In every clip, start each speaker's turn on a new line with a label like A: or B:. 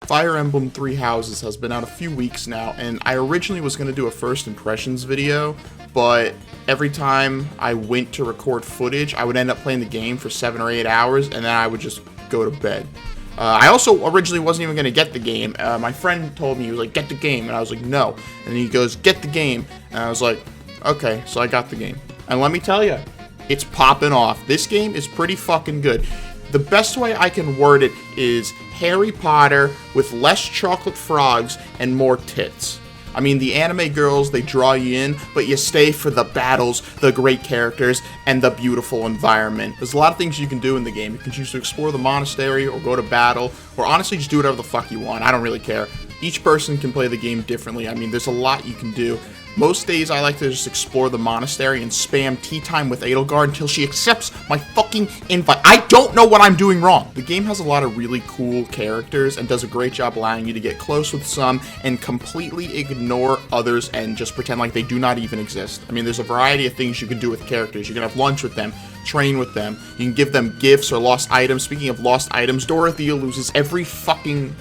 A: Fire Emblem Three Houses has been out a few weeks now, and I originally was going to do a first impressions video, but every time I went to record footage, I would end up playing the game for 7 or 8 hours, and then I would just go to bed. I also originally wasn't even going to get the game. My friend told me, he was like, get the game, and I was like, no. And he goes, get the game, and I was like, okay, so I got the game. And let me tell you, it's popping off. This game is pretty fucking good. The best way I can word it is Harry Potter with less chocolate frogs and more tits. I mean, the anime girls, they draw you in, but you stay for the battles, the great characters, and the beautiful environment. There's a lot of things you can do in the game. You can choose to explore the monastery, or go to battle, or honestly just do whatever the fuck you want. I don't really care. Each person can play the game differently. I mean, there's a lot you can do. Most days I like to just explore the monastery and spam tea time with Edelgard until she accepts my fucking invite. I don't know what I'm doing wrong. The game has a lot of really cool characters and does a great job allowing you to get close with some and completely ignore others and just pretend like they do not even exist. I mean, there's a variety of things you can do with characters. You can have lunch with them, train with them, you can give them gifts or lost items. Speaking of lost items, Dorothea loses every fucking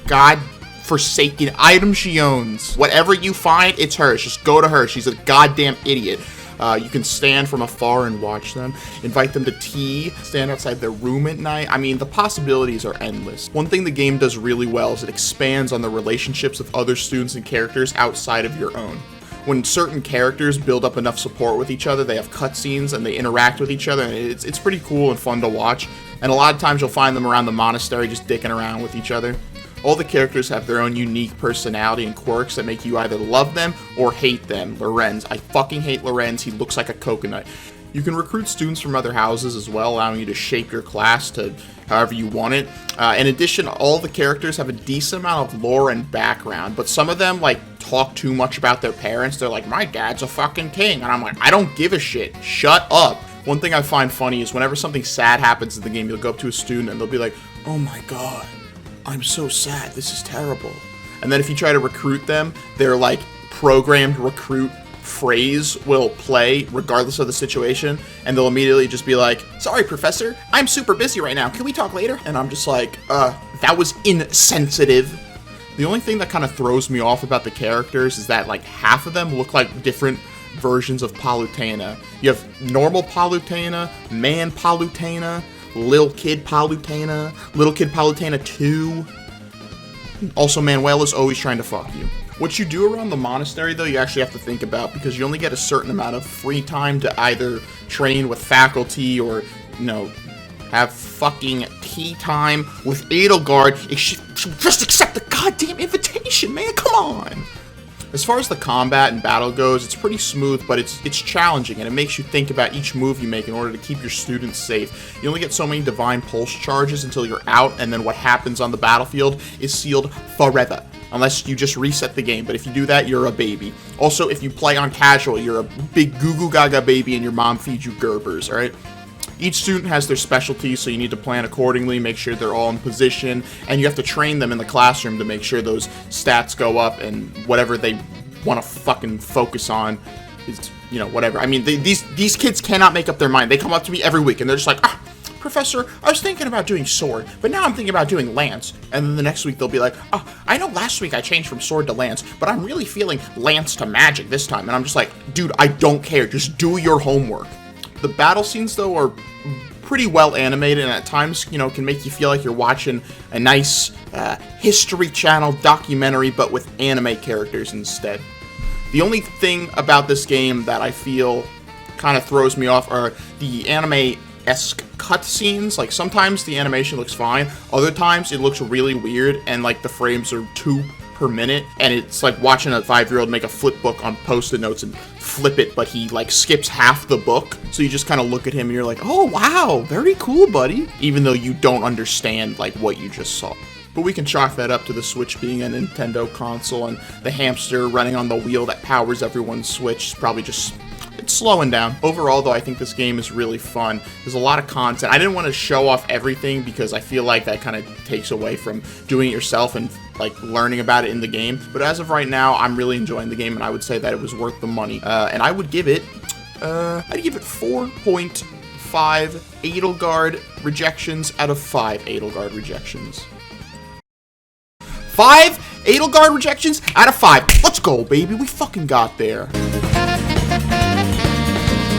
A: forsaken item she owns. Whatever you find, it's hers. Just go to her. She's a goddamn idiot. You can stand from afar and watch them, invite them to tea, stand outside their room at night. I mean, the possibilities are endless. One thing the game does really well is it expands on the relationships of other students and characters outside of your own. When certain characters build up enough support with each other, they have cutscenes and they interact with each other, and it's pretty cool and fun to watch. And a lot of times you'll find them around the monastery just dicking around with each other. All the characters have their own unique personality and quirks that make you either love them or hate them. Lorenz. I fucking hate Lorenz. He looks like a coconut. You can recruit students from other houses as well, allowing you to shape your class to however you want it. In addition, all the characters have a decent amount of lore and background, but some of them, like, talk too much about their parents. They're like, my dad's a fucking king. And I'm like, I don't give a shit. Shut up. One thing I find funny is whenever something sad happens in the game, you'll go up to a student and they'll be like, oh my god, I'm so sad, this is terrible. And then if you try to recruit them, their like programmed recruit phrase will play regardless of the situation, and they'll immediately just be like, sorry professor, I'm super busy right now, can we talk later? And I'm just like, that was insensitive. The only thing that kind of throws me off about the characters is that like half of them look like different versions of Palutena. You have normal Palutena, man Palutena, Little Kid Palutena, Little Kid Palutena 2. Also, Manuela's always trying to fuck you. What you do around the monastery, though, you actually have to think about, because you only get a certain amount of free time to either train with faculty or, you know, have fucking tea time with Edelgard. Just accept the goddamn invitation, man, come on! As far as the combat and battle goes, it's pretty smooth, but it's challenging, and it makes you think about each move you make in order to keep your students safe. You only get so many divine pulse charges until you're out, and then what happens on the battlefield is sealed forever, unless you just reset the game. But if you do that, you're a baby. Also, if you play on casual, you're a big goo-goo gaga baby and your mom feeds you Gerbers, alright? Each student has their specialties, so you need to plan accordingly, make sure they're all in position, and you have to train them in the classroom to make sure those stats go up and whatever they want to fucking focus on is, you know, whatever. I mean, these kids cannot make up their mind. They come up to me every week and they're just like, Professor, I was thinking about doing sword, but now I'm thinking about doing lance. And then the next week they'll be like, I know last week I changed from sword to lance, but I'm really feeling lance to magic this time. And I'm just like, dude, I don't care. Just do your homework. The battle scenes, though, are pretty well animated and at times, you know, can make you feel like you're watching a nice History Channel documentary, but with anime characters instead. The only thing about this game that I feel kind of throws me off are the anime-esque cutscenes. Like, sometimes the animation looks fine, other times it looks really weird, and, like, the frames are 2 per minute, and it's like watching a 5-year-old make a flip book on post-it notes and flip it, but he like skips half the book, so you just kind of look at him and you're like, oh wow, very cool, buddy, even though you don't understand like what you just saw. But we can chalk that up to the Switch being a Nintendo console, and the hamster running on the wheel that powers everyone's Switch is probably just, it's slowing down. Overall, though, I think this game is really fun. There's a lot of content. I didn't want to show off everything because I feel like that kind of takes away from doing it yourself and like learning about it in the game. But as of right now, I'm really enjoying the game, and I would say that it was worth the money. And I would give it, I'd give it 4.5 Edelgard rejections out of 5 Edelgard rejections. 5 Edelgard rejections out of 5. Let's go, baby. We fucking got there.